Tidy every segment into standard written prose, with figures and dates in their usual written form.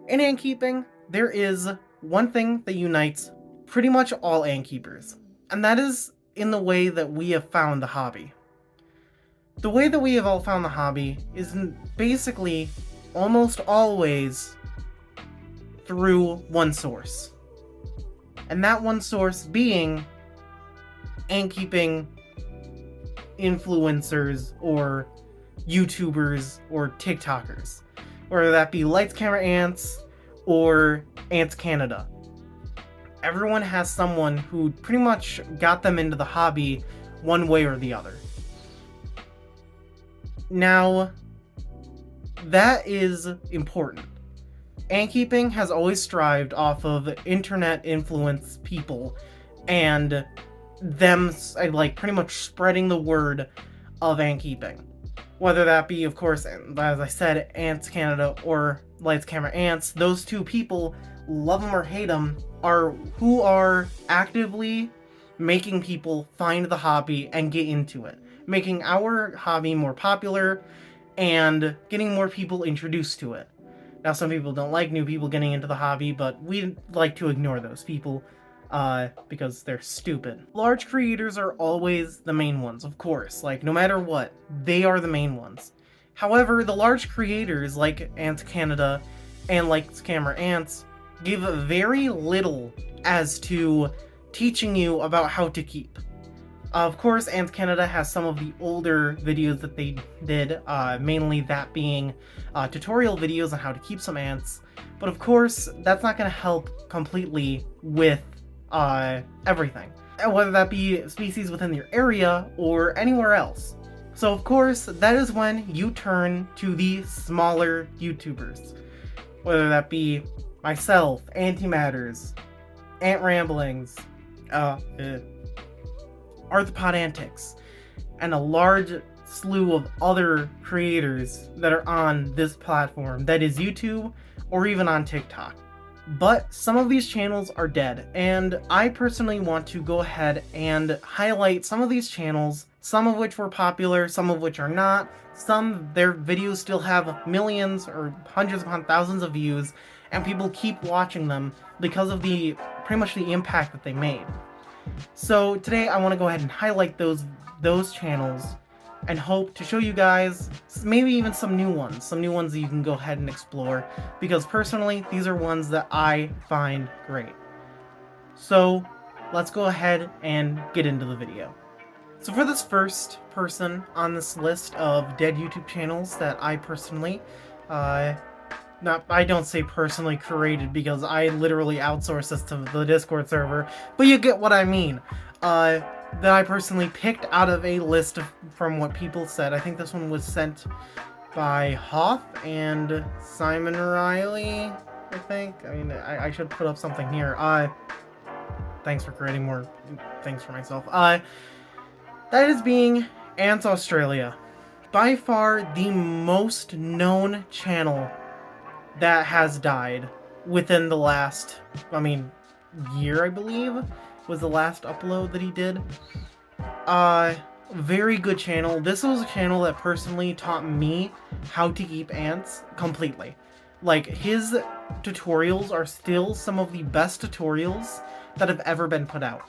In ant keeping, there is one thing that unites pretty much all ant keepers, and that is in the way that we have found the hobby. The way that we have all found the hobby is basically almost always through one source. And that one source being ant keeping influencers or YouTubers or TikTokers. Whether that be Lights Camera Ants or Ants Canada. Everyone has someone who pretty much got them into the hobby one way or the other. Now, that is important. Ant keeping has always strived off of internet influence people and them like pretty much spreading the word of ant keeping. Whether that be, of course, as I said, Ants Canada or Lights Camera Ants, those two people, love them or hate them, are who are actively making people find the hobby and get into it, making our hobby more popular and getting more people introduced to it. Now, some people don't like new people getting into the hobby, but we like to ignore those people because they're stupid. Large creators are always the main ones, of course. Like, no matter what, they are the main ones. However, the large creators like Ants Canada and like Camera Ants give very little as to teaching you about how to keep. Of course, Ants Canada has some of the older videos that they did, mainly that being tutorial videos on how to keep some ants. But of course, that's not going to help completely with everything, whether that be species within your area or anywhere else. So of course, that is when you turn to the smaller YouTubers, whether that be myself, Antimatters, Ant Ramblings, Arthropod Antics, and a large slew of other creators that are on this platform, that is YouTube or even on TikTok. But some of these channels are dead, and I personally want to go ahead and highlight some of these channels, some of which were popular, some of which are not. Some, their videos still have millions or hundreds upon thousands of views, and people keep watching them because of pretty much the impact that they made. So today I want to go ahead and highlight those channels and hope to show you guys maybe even some new ones that you can go ahead and explore, because personally these are ones that I find great. So let's go ahead and get into the video. So for this first person on this list of dead YouTube channels that I personally I don't say personally created, because I literally outsource this to the Discord server, but you get what I mean. That I personally picked out of a list from what people said. I think this one was sent by Hoff and Simon Riley, I think. I mean, I should put up something here. Thanks for creating more things for myself. That is being Ants Australia. By far the most known channel that has died within the last, year, I believe, was the last upload that he did. Very good channel. This was a channel that personally taught me how to keep ants completely. Like, his tutorials are still some of the best tutorials that have ever been put out.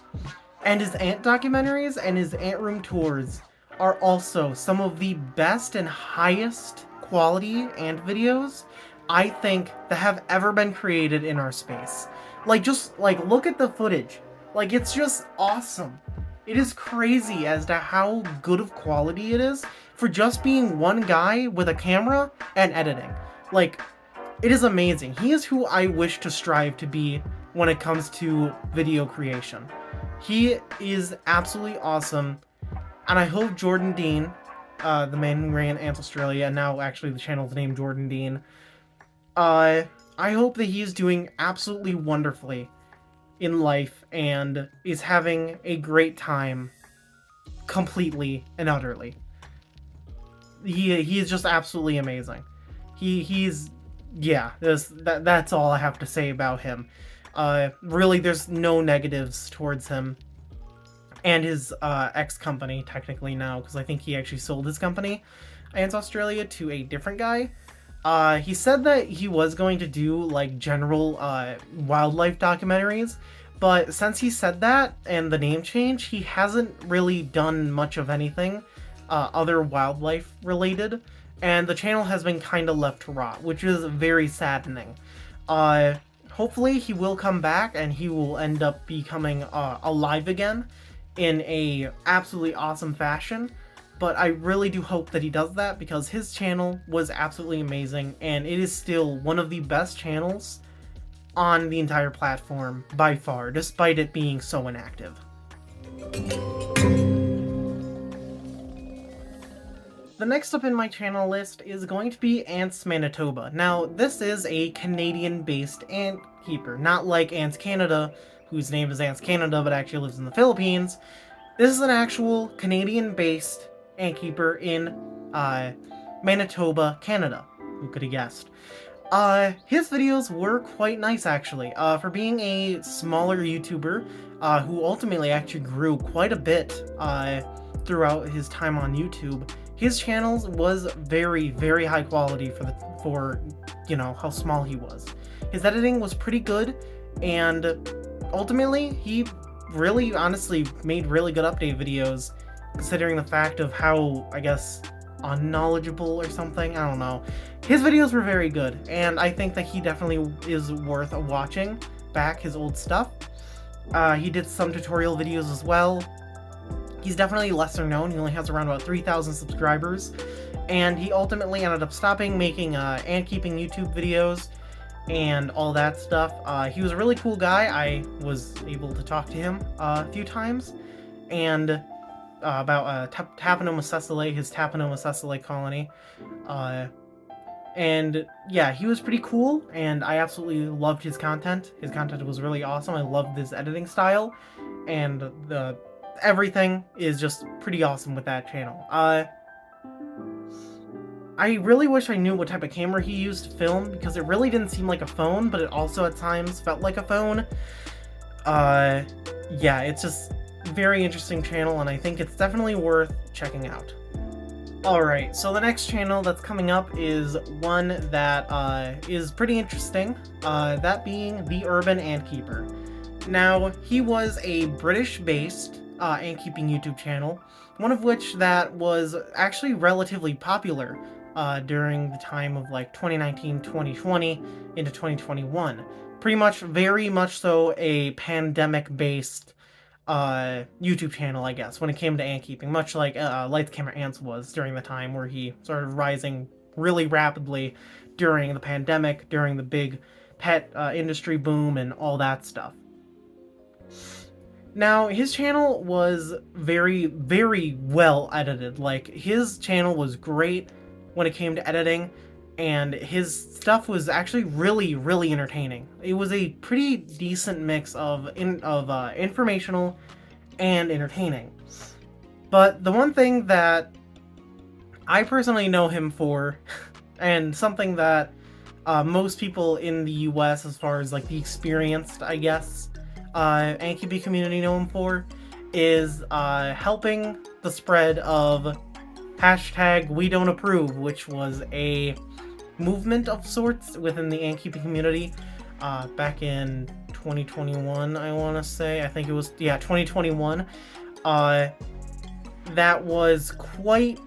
And his ant documentaries and his ant room tours are also some of the best and highest quality ant videos I think that have ever been created in our space. Just look at the footage. It's just awesome. It is crazy as to how good of quality it is for just being one guy with a camera and editing. It is amazing. He is who I wish to strive to be when it comes to video creation. He is absolutely awesome, and I hope Jordan Dean, the man who ran Ants Australia, and now actually the channel's named Jordan Dean, I hope that he is doing absolutely wonderfully in life and is having a great time completely and utterly. He is just absolutely amazing. That's all I have to say about him. Really, there's no negatives towards him and his ex-company, technically now, because I think he actually sold his company, Ants Australia, to a different guy. He said that he was going to do like general wildlife documentaries, but since he said that and the name change, he hasn't really done much of anything other wildlife related, and the channel has been kind of left to rot, which is very saddening. Hopefully he will come back and he will end up becoming alive again in a absolutely awesome fashion. But I really do hope that he does that, because his channel was absolutely amazing, and it is still one of the best channels on the entire platform by far, despite it being so inactive. The next up in my channel list is going to be Ants Manitoba. Now, this is a Canadian-based ant keeper, not like Ants Canada, whose name is Ants Canada but actually lives in the Philippines. This is an actual Canadian-based ant keeper in Manitoba, Canada. Who could have guessed? His videos were quite nice, actually. For being a smaller YouTuber, who ultimately actually grew quite a bit throughout his time on YouTube, his channels was very, very high quality for you know, how small he was. His editing was pretty good, and ultimately, he really, honestly, made really good update videos, considering the fact of how, I guess, unknowledgeable or something, I don't know. His videos were very good, and I think that he definitely is worth watching back his old stuff. He did some tutorial videos as well. He's definitely lesser known. He only has around about 3,000 subscribers, and he ultimately ended up stopping making ant keeping YouTube videos and all that stuff. He was a really cool guy. I was able to talk to him a few times, and about Tapanoma Sesile, his Tapanoma Sesile colony. And yeah, he was pretty cool, and I absolutely loved his content. His content was really awesome. I loved his editing style, and everything is just pretty awesome with that channel. I really wish I knew what type of camera he used to film, because it really didn't seem like a phone, but it also at times felt like a phone. Yeah, it's just a very interesting channel, and I think it's definitely worth checking out. Alright, so the next channel that's coming up is one that is pretty interesting, that being The Urban Ant Keeper. Now, he was a British-based ant keeping YouTube channel, one of which that was actually relatively popular during the time of like 2019, 2020 into 2021. Pretty much, very much so a pandemic-based YouTube channel, I guess, when it came to ant keeping, much like Lights Camera Ants was during the time where he started rising really rapidly during the pandemic, during the big pet industry boom and all that stuff. Now, his channel was very, very well edited. Like, his channel was great when it came to editing, and his stuff was actually really, really entertaining. It was a pretty decent mix of informational and entertaining. But the one thing that I personally know him for, and something that most people in the US, as far as like the experienced, I guess, ant keeping community know him for, is helping the spread of #WeDon'tApprove, which was a movement of sorts within the ant keeping community back in 2021, I want to say. I think it was, yeah, 2021. That was quite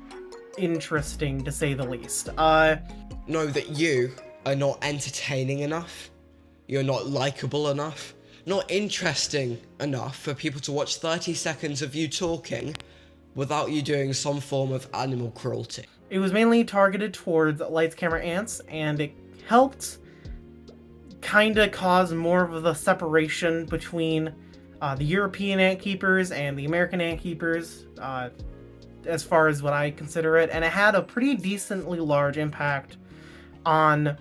interesting, to say the least. Know that you are not entertaining enough, you're not likable enough, not interesting enough for people to watch 30 seconds of you talking without you doing some form of animal cruelty. It was mainly targeted towards Lights Camera Ants, and it helped kind of cause more of the separation between the European ant keepers and the American ant keepers, as far as what I consider it, and it had a pretty decently large impact on the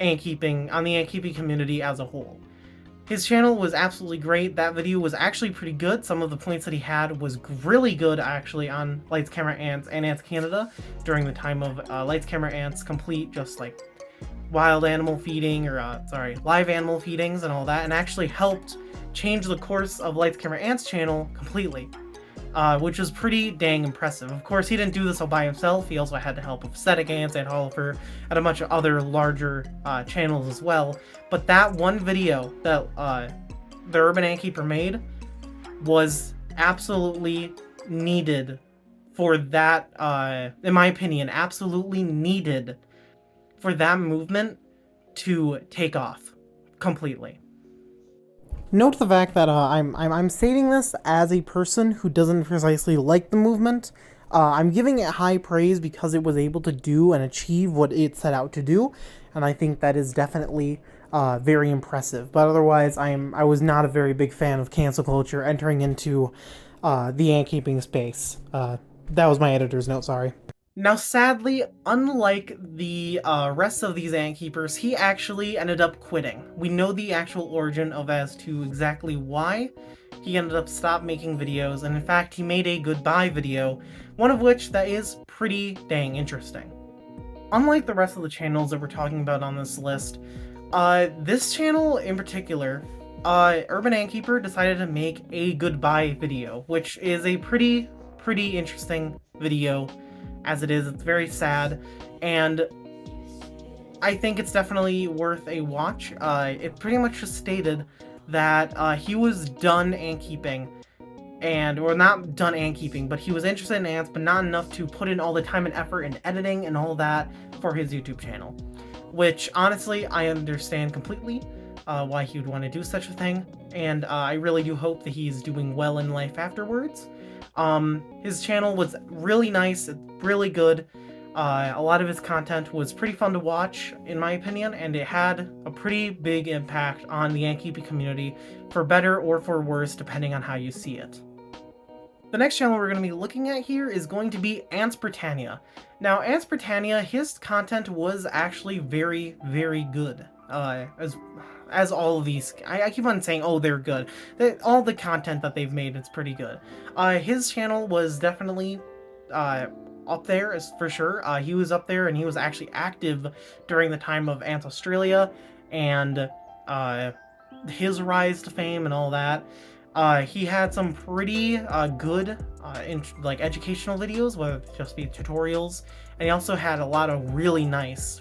ant keeping community as a whole. His channel was absolutely great. That video was actually pretty good. Some of the points that he had was really good, actually, on Lights Camera Ants and Ants Canada during the time of Lights Camera Ants complete, just like wild animal feeding, or live animal feedings and all that, and actually helped change the course of Lights Camera Ants channel completely. which is pretty dang impressive. Of course, he didn't do this all by himself. He also had the help of Static Ants and Oliver and a bunch of other larger channels as well. But that one video that the Urban Ant Keeper made was absolutely needed for that, in my opinion, absolutely needed for that movement to take off completely. Note the fact that I'm stating this as a person who doesn't precisely like the movement. I'm giving it high praise because it was able to do and achieve what it set out to do, and I think that is definitely very impressive. But otherwise, I was not a very big fan of cancel culture entering into the ant keeping space. That was my editor's note. Sorry. Now, sadly, unlike the rest of these ant keepers, he actually ended up quitting. We know the actual origin of as to exactly why he ended up stopped making videos, and in fact, he made a goodbye video, one of which that is pretty dang interesting. Unlike the rest of the channels that we're talking about on this list, this channel in particular, Urban Ant Keeper decided to make a goodbye video, which is a pretty interesting video. As it is, it's very sad, and I think it's definitely worth a watch. It pretty much just stated that he was done ant keeping, or not done ant keeping, but he was interested in ants, but not enough to put in all the time and effort in editing and all that for his YouTube channel. Which, honestly, I understand completely why he would want to do such a thing, and I really do hope that he's doing well in life afterwards. His channel was really nice, really good. A lot of his content was pretty fun to watch, in my opinion, and it had a pretty big impact on the ant keeping community, for better or for worse, depending on how you see it. The next channel we're going to be looking at here is going to be AntsPrania. Now, AntsPrania, his content was actually very good. As all of these, I keep on saying, oh, they're good. All the content that they've made is pretty good. His channel was definitely up there, for sure. He was up there, and he was actually active during the time of Ants Australia and his rise to fame and all that. He had some pretty good educational videos, whether it just be tutorials, and he also had a lot of really nice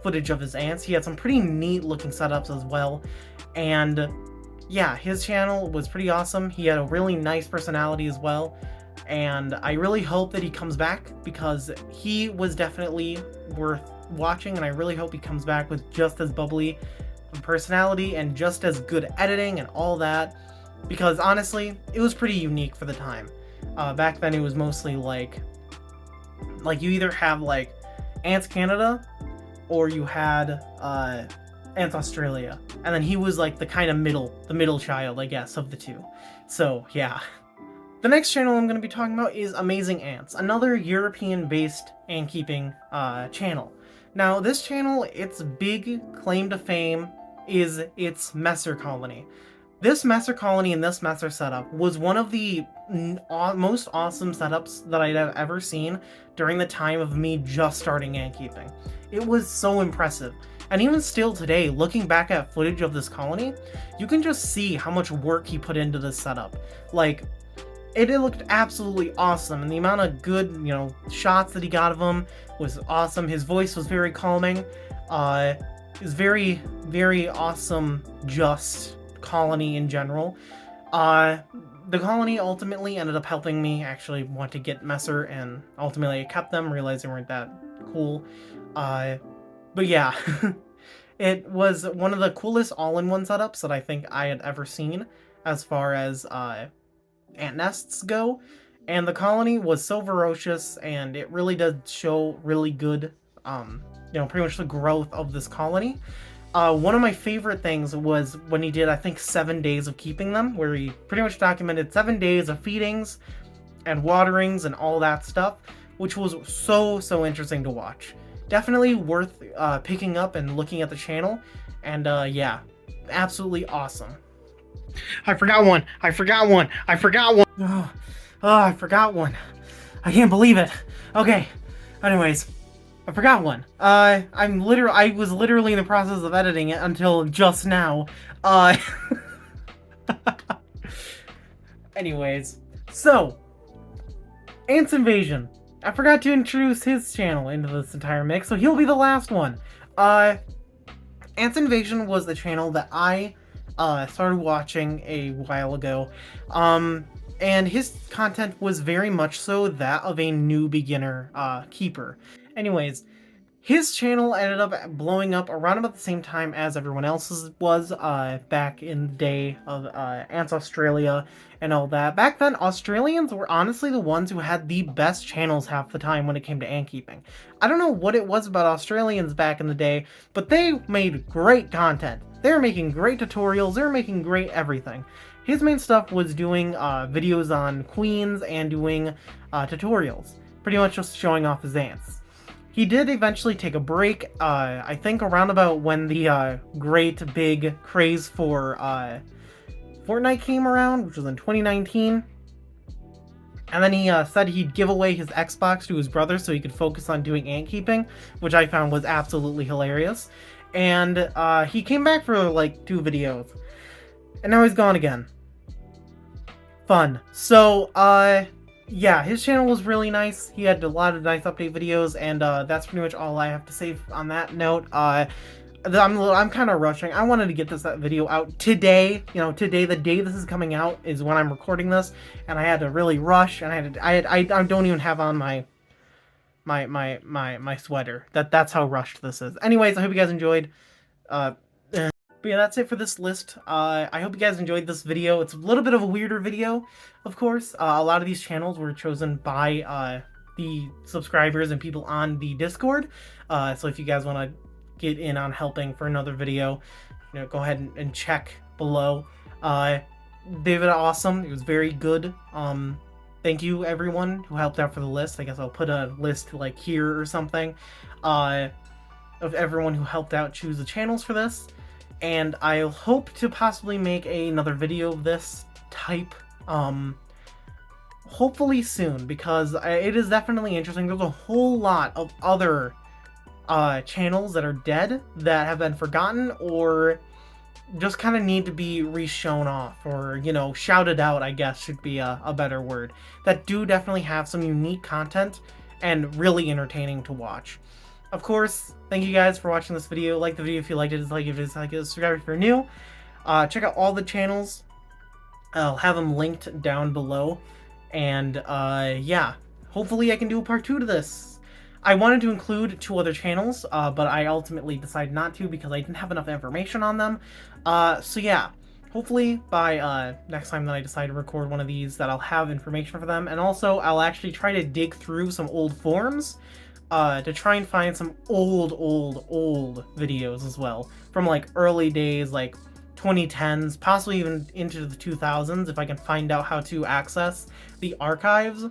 footage of his ants. He had some pretty neat looking setups as well, and yeah, his channel was pretty awesome. He had a really nice personality as well, and I really hope that he comes back, because he was definitely worth watching, and I really hope he comes back with just as bubbly personality and just as good editing and all that, because honestly, it was pretty unique for the time. Back then it was mostly like you either have like Ants Canada or you had Ants Australia, and then he was like the middle child, I guess, of the two. So yeah. The next channel I'm going to be talking about is Amazing Ants, another European-based ant-keeping channel. Now, this channel, its big claim to fame is its messer colony. This messer colony and this messer setup was one of the most awesome setups that I'd have ever seen during the time of me just starting ant keeping. It was so impressive. And even still today, looking back at footage of this colony, you can just see how much work he put into this setup. Like, it looked absolutely awesome, and the amount of good, shots that he got of him was awesome. His voice was very calming. It was very awesome, just colony in general. The colony ultimately ended up helping me actually want to get Messer, and ultimately I kept them, realized they weren't that cool. But yeah, it was one of the coolest all-in-one setups that I think I had ever seen as far as ant nests go, and the colony was so ferocious, and it really did show really good, pretty much the growth of this colony. One of my favorite things was when he did, I think, 7 days of keeping them, where he pretty much documented 7 days of feedings and waterings and all that stuff, which was so interesting to watch. Definitely worth picking up and looking at the channel, and yeah, absolutely awesome. I forgot one. Oh, I forgot one. I can't believe it. Okay. Anyways, I forgot one. I was literally in the process of editing it until just now. Anyways, so Ants Invasion. I forgot to introduce his channel into this entire mix, so he'll be the last one. Ants Invasion was the channel that I started watching a while ago. And his content was very much so that of a new beginner keeper. Anyways, his channel ended up blowing up around about the same time as everyone else's was back in the day of Ants Australia and all that. Back then, Australians were honestly the ones who had the best channels half the time when it came to ant keeping. I don't know what it was about Australians back in the day, but they made great content. They were making great tutorials, they were making great everything. His main stuff was doing videos on queens and doing tutorials. Pretty much just showing off his ants. He did eventually take a break, I think around about when the great big craze for Fortnite came around, which was in 2019. And then he said he'd give away his Xbox to his brother so he could focus on doing ant keeping, which I found was absolutely hilarious. And he came back for like 2 videos. And now he's gone again. Fun. So, yeah, his channel was really nice. He had a lot of nice update videos, and that's pretty much all I have to say on that note. I'm kind of rushing. I wanted to get this video out today. You know, today, the day this is coming out, is when I'm recording this, and I had to really rush. And I don't even have on my sweater. That's how rushed this is. Anyways, I hope you guys enjoyed. But yeah, that's it for this list. I hope you guys enjoyed this video. It's a little bit of a weirder video, of course. A lot of these channels were chosen by the subscribers and people on the Discord. So if you guys want to get in on helping for another video, you know, go ahead and check below. David, awesome. It was very good. Thank you, everyone who helped out for the list. I guess I'll put a list like here or something of everyone who helped out choose the channels for this. And I hope to possibly make another video of this type, hopefully soon, because it is definitely interesting. There's a whole lot of other channels that are dead, that have been forgotten, or just kind of need to be re-shown off, or, you know, shouted out, I guess, should be a better word, that do definitely have some unique content and really entertaining to watch. Of course, thank you guys for watching this video. Like the video if you liked it, dislike it if you disliked it, subscribe if you're new. Check out all the channels. I'll have them linked down below. And yeah, hopefully I can do a part 2 to this. I wanted to include 2 other channels, but I ultimately decided not to because I didn't have enough information on them. So yeah, hopefully by next time that I decide to record one of these, that I'll have information for them. And also, I'll actually try to dig through some old forums to try and find some old videos as well, from like early days, like 2010s, possibly even into the 2000s, if I can find out how to access the archives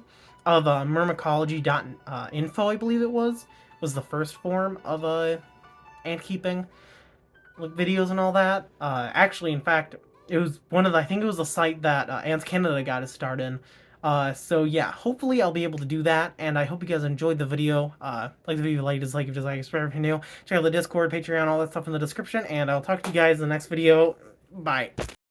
of myrmecology.info, I believe it was the first form of ant keeping videos and all that. Actually, in fact, it was one of the, I think it was the site that Ants Canada got his start in. So yeah, hopefully I'll be able to do that, and I hope you guys enjoyed the video. Like the video, like, dislike if you dislike, subscribe if you're new. Check out the Discord, Patreon, all that stuff in the description, and I'll talk to you guys in the next video. Bye.